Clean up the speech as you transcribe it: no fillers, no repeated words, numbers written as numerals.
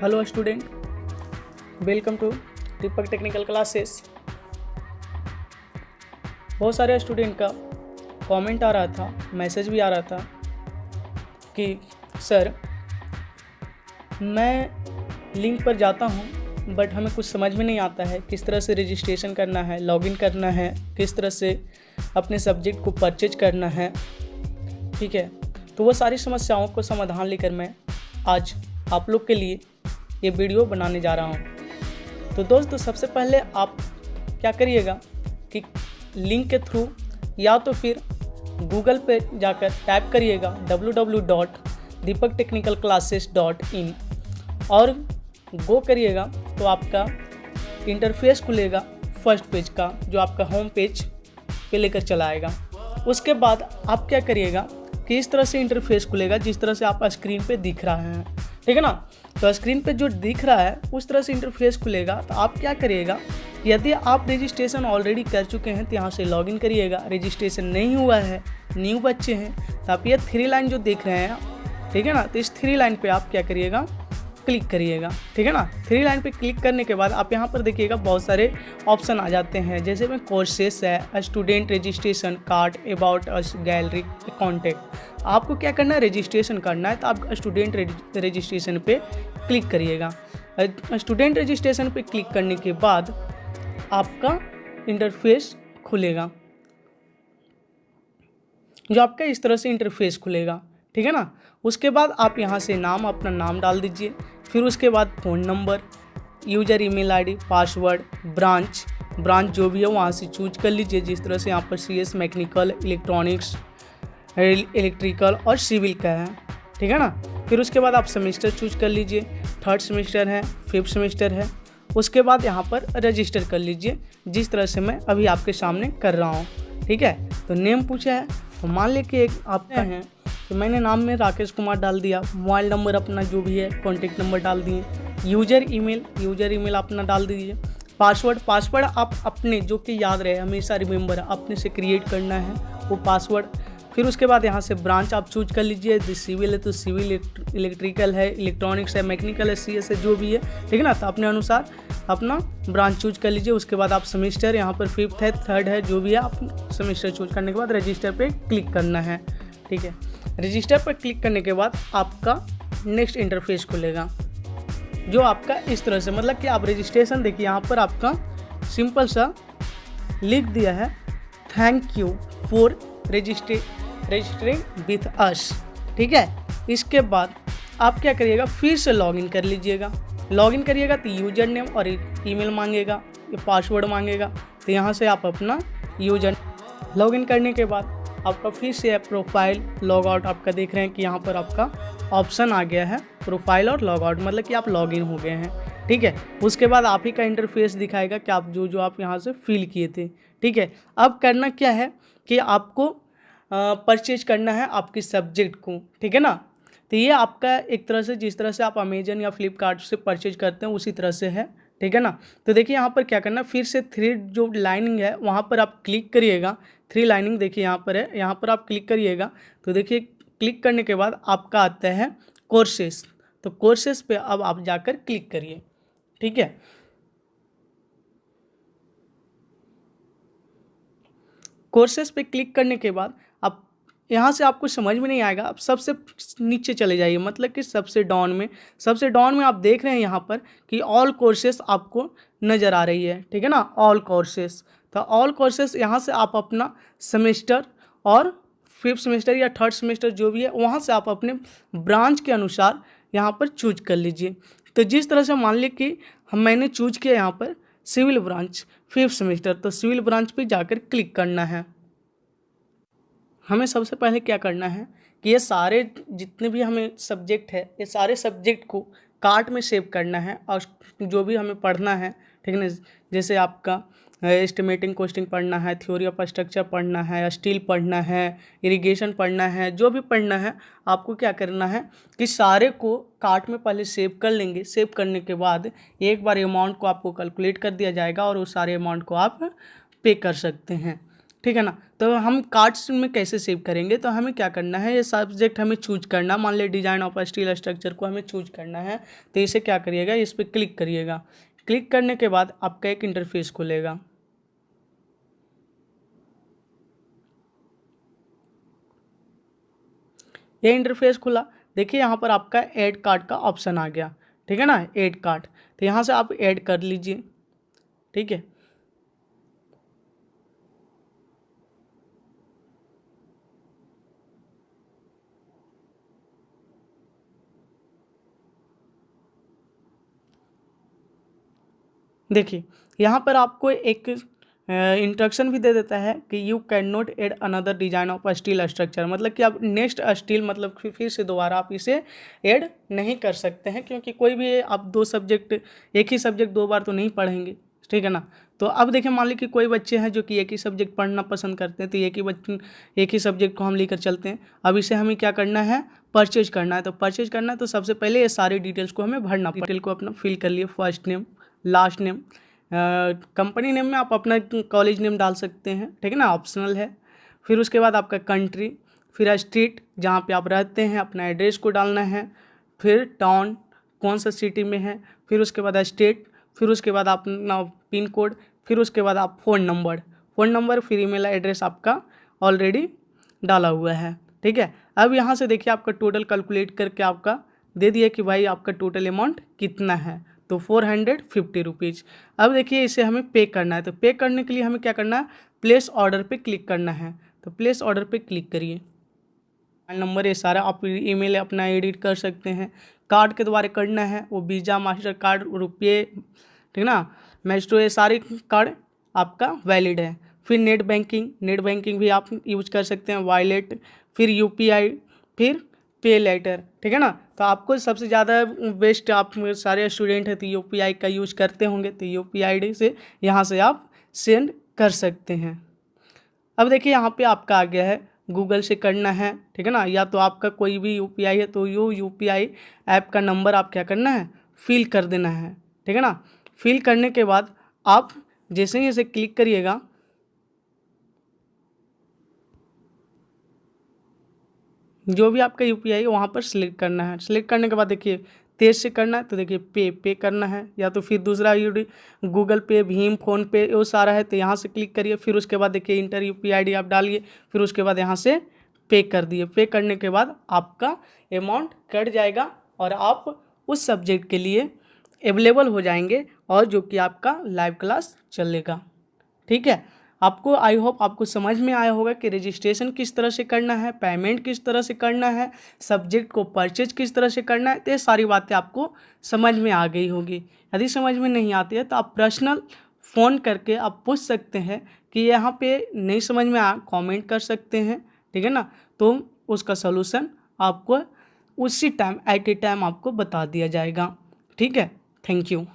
Hello student, welcome to Deepak technical classes. बहुत सारे student का कमेंट आ रहा था, मैसेज भी आ रहा था कि सर मैं लिंक पर जाता हूँ बट हमें कुछ समझ में नहीं आता है किस तरह से रजिस्ट्रेशन करना है, लॉगिन करना है, किस तरह से अपने सब्जेक्ट को परचेज करना है। ठीक है, तो वो सारी समस्याओं को समाधान लेकर मैं आज आप लोग के लिए ये वीडियो बनाने जा रहा हूँ। तो दोस्तों, सबसे पहले आप क्या करिएगा कि लिंक के थ्रू या तो फिर गूगल पे जाकर टाइप करिएगा www.deepakTechnicalClasses.in और गो करिएगा तो आपका इंटरफेस खुलेगा फर्स्ट पेज का, जो आपका होम पेज पे लेकर चला आएगा। उसके बाद आप क्या करिएगा कि इस तरह से इंटरफेस खुलेगा जिस तरह से आप स्क्रीन पे दिख रहा है, ठीक है ना। तो स्क्रीन पे जो दिख रहा है उस तरह से इंटरफेस खुलेगा। तो आप क्या करिएगा, यदि आप रजिस्ट्रेशन ऑलरेडी कर चुके हैं तो यहाँ से लॉगिन करिएगा। रजिस्ट्रेशन नहीं हुआ है, न्यू बच्चे हैं, तो आप ये 3 लाइन जो देख रहे हैं, ठीक है ना, तो इस 3 लाइन पे आप क्या करिएगा, क्लिक करिएगा, ठीक है ना। 3 लाइन पे क्लिक करने के बाद आप यहाँ पर देखिएगा बहुत सारे ऑप्शन आ जाते हैं, जैसे में कोर्सेस है, student registration, card, about us, gallery, contact. आपको क्या करना है, रजिस्ट्रेशन करना है, तो आप स्टूडेंट रजिस्ट्रेशन पे क्लिक करिएगा। स्टूडेंट रजिस्ट्रेशन पे क्लिक करने के बाद आपका इंटरफेस खुलेगा, जो आपका इस तरह से इंटरफेस खुलेगा, ठीक है ना। उसके बाद आप यहाँ से अपना नाम डाल दीजिए, फिर उसके बाद phone number, user email ID, password, branch जो भी है वहाँ से चूज कर लीजिए। जिस तरह से यहाँ पर CS मैकेनिकल, इलेक्ट्रॉनिक्स, इलेक्ट्रिकल और सिविल का है, ठीक है ना। फिर उसके बाद आप सेमेस्टर चूज कर लीजिए, 3rd सेमेस्टर है, 5th सेमेस्टर है। उसके बाद यहाँ पर रजिस्टर कर लीजिए जिस तरह से मैं अभी आपके सामने कर रहा हूँ, ठीक है। तो नेम पूछा है, तो मान लें कि एक आपका है, तो मैंने नाम में राकेश कुमार डाल दिया, मोबाइल नंबर अपना जो भी है, कॉन्टेक्ट नंबर डाल दिए, यूजर ईमेल अपना डाल दीजिए, पासवर्ड आप अपने जो कि याद रहे, हमेशा रिमेंबर अपने से क्रिएट करना है वो पासवर्ड। फिर उसके बाद यहाँ से ब्रांच आप चूज कर लीजिए, यदि सिविल है तो सिविल, इलेक्ट्रिकल है, इलेक्ट्रॉनिक्स है, मैकेनिकल है, CS है, जो भी है, ठीक है ना। तो अपने अनुसार अपना ब्रांच चूज कर लीजिए। उसके बाद आप सेमेस्टर, यहाँ पर 5th है, 3rd है, जो भी है, आप सेमेस्टर चूज करने के बाद रजिस्टर पे क्लिक करना है, ठीक है। रजिस्टर पर क्लिक करने के बाद आपका नेक्स्ट इंटरफेस खुलेगा, जो आपका इस तरह से, मतलब कि आप रजिस्ट्रेशन देखिए, यहाँ पर आपका सिंपल सा लिख दिया है, thank you for registering with us, ठीक है। इसके बाद आप क्या करिएगा, फिर से लॉगिन कर लीजिएगा। लॉगिन करिएगा तो यूजर नेम और ईमेल मांगेगा, पासवर्ड मांगेगा, तो यहाँ से आप अपना यूजर लॉगिन करने के बाद आपका फिर से प्रोफाइल लॉग आउट, आपका देख रहे हैं कि यहाँ पर आपका ऑप्शन आ गया है प्रोफाइल और लॉग आउट, मतलब कि आप लॉगिन हो गए हैं, ठीक है। उसके बाद आप ही का इंटरफेस दिखाएगा कि आप जो आप यहाँ से फिल किए थे, ठीक है। अब करना क्या है कि आपको परचेज करना है आपकी सब्जेक्ट को, ठीक है ना। तो ये आपका एक तरह से, जिस तरह से आप अमेजन या फ्लिपकार्ट से परचेज करते हैं उसी तरह से है, ठीक है ना। तो देखिए यहाँ पर क्या करना है, फिर से 3 जो लाइनिंग है वहाँ पर आप क्लिक करिएगा। 3 लाइनिंग देखिए यहाँ पर है, यहाँ पर आप क्लिक करिएगा। तो देखिए क्लिक करने के बाद आपका आता है कोर्सेस, तो कोर्सेस पे अब आप जाकर क्लिक करिए, ठीक है। कोर्सेस पे क्लिक करने के बाद आप यहाँ से आपको समझ में नहीं आएगा, आप सबसे नीचे चले जाइए, मतलब कि सबसे डाउन में आप देख रहे हैं यहाँ पर कि ऑल कोर्सेस आपको नज़र आ रही है, ठीक है ना, ऑल कोर्सेस। तो ऑल कोर्सेस यहाँ से आप अपना सेमेस्टर और 5th सेमेस्टर या 3rd सेमेस्टर जो भी है वहाँ से आप अपने ब्रांच के अनुसार यहाँ पर चूज कर लीजिए। तो जिस तरह से मान लीजिए कि मैंने चूज किया यहाँ पर सिविल ब्रांच 5th सेमेस्टर, तो सिविल ब्रांच पे जाकर क्लिक करना है। हमें सबसे पहले क्या करना है कि ये सारे जितने भी हमें सब्जेक्ट है, ये सारे सब्जेक्ट को कार्ट में सेव करना है, और जो भी हमें पढ़ना है, ठीक है ना, जैसे आपका एस्टिमेटिंग कोस्टिंग पढ़ना है, थ्योरी ऑफ स्ट्रक्चर पढ़ना है, स्टील पढ़ना है, इरिगेशन पढ़ना है, जो भी पढ़ना है, आपको क्या करना है कि सारे को कार्ट में पहले सेव कर लेंगे। सेव करने के बाद एक बार अमाउंट को आपको कैलकुलेट कर दिया जाएगा और उस सारे अमाउंट को आप पे कर सकते हैं, ठीक है ना। तो हम कार्ड्स में कैसे सेव करेंगे, तो हमें क्या करना है, ये सब्जेक्ट हमें चूज करना, मान लिया डिजाइन ऑफ स्टील स्ट्रक्चर को हमें चूज करना है। तो इसे क्या करिएगा, इस पर क्लिक करिएगा। क्लिक करने के बाद आपका एक इंटरफेस खुलेगा। ये इंटरफेस खुला, देखिए यहाँ पर आपका ऐड कार्ड का ऑप्शन आ गया, ठीक है ना, ऐड कार्ड। तो यहाँ से आप ऐड कर लीजिए, ठीक है। देखिए यहाँ पर आपको एक इंस्ट्रक्शन भी दे देता है कि you can not add another design of steel structure, मतलब कि आप नेक्स्ट स्टील मतलब फिर से दोबारा आप इसे ऐड नहीं कर सकते हैं, क्योंकि कोई भी आप दो सब्जेक्ट, एक ही सब्जेक्ट दो बार तो नहीं पढ़ेंगे, ठीक है ना। तो अब देखिए मान लीजिए कि कोई बच्चे हैं जो कि एक ही सब्जेक्ट पढ़ना पसंद करते हैं, तो एक ही सब्जेक्ट को हम लेकर चलते हैं। अब इसे हमें क्या करना है, परचेज करना है। तो परचेज करना है तो सबसे पहले ये सारी डिटेल्स को हमें भरना, डिटेल को अपना फिल कर लिए, first name, last name, company name में आप अपना कॉलेज नेम डाल सकते हैं, ठीक है ना, ऑप्शनल है। फिर उसके बाद आपका कंट्री, फिर स्ट्रीट जहाँ पे आप रहते हैं अपना एड्रेस को डालना है, फिर टाउन कौन सा सिटी में है, फिर उसके बाद स्टेट, फिर उसके बाद अपना पिन कोड, फिर उसके बाद आप फ़ोन नंबर फिर ईमेल एड्रेस आपका ऑलरेडी डाला हुआ है, ठीक है। अब यहाँ से देखिए आपका टोटल कैलकुलेट करके आपका दे दिया कि भाई आपका टोटल अमाउंट कितना है, तो 450 रुपीज़। अब देखिए इसे हमें पे करना है, तो पे करने के लिए हमें क्या करना है, प्लेस ऑर्डर पे क्लिक करना है। तो प्लेस ऑर्डर पे क्लिक करिए। मोबाइल नंबर ये सारा आप ईमेल अपना एडिट कर सकते हैं। कार्ड के द्वारा करना है, वो वीज़ा, मास्टर कार्ड, रुपये, ठीक ना, मैस्ट्रो, ये सारे कार्ड आपका वैलिड है। फिर नेट बैंकिंग भी आप यूज कर सकते हैं, वॉलेट, फिर यूपीआई, फिर पे लेटर, ठीक है ना। तो आपको सबसे ज़्यादा बेस्ट, आप सारे स्टूडेंट हैं तो यूपीआई का यूज करते होंगे, तो यूपीआई से यहाँ से आप सेंड कर सकते हैं। अब देखिए यहाँ पे आपका आ गया है गूगल से करना है, ठीक है ना, या तो आपका कोई भी यूपीआई है तो यूपीआई ऐप का नंबर आप क्या करना है, फिल कर देना है, ठीक है ना। फिल करने के बाद आप जैसे ही इसे क्लिक करिएगा, जो भी आपका यूपीआई है वहाँ पर सिलेक्ट करना है। सिलेक्ट करने के बाद देखिए तेज से करना है, तो देखिए पे करना है, या तो फिर दूसरा गूगल पे, भीम, फ़ोन पे, वो सारा है, तो यहाँ से क्लिक करिए। फिर उसके बाद देखिए इंटर यूपीआई आईडी आप डालिए, फिर उसके बाद यहाँ से पे कर दिए। पे करने के बाद आपका अमाउंट कट जाएगा और आप उस सब्जेक्ट के लिए अवेलेबल हो जाएंगे, और जो कि आपका लाइव क्लास चलेगा, ठीक है। आपको आई होप आपको समझ में आया होगा कि रजिस्ट्रेशन किस तरह से करना है, पेमेंट किस तरह से करना है, सब्जेक्ट को परचेज किस तरह से करना है। तो ये सारी बातें आपको समझ में आ गई होगी। यदि समझ में नहीं आती है तो आप पर्सनल फ़ोन करके आप पूछ सकते हैं कि यहाँ पे नहीं समझ में आ, कमेंट कर सकते हैं, ठीक है ना। तो उसका सलूशन आपको उसी टाइम एट ए टाइम आपको बता दिया जाएगा, ठीक है। Thank you.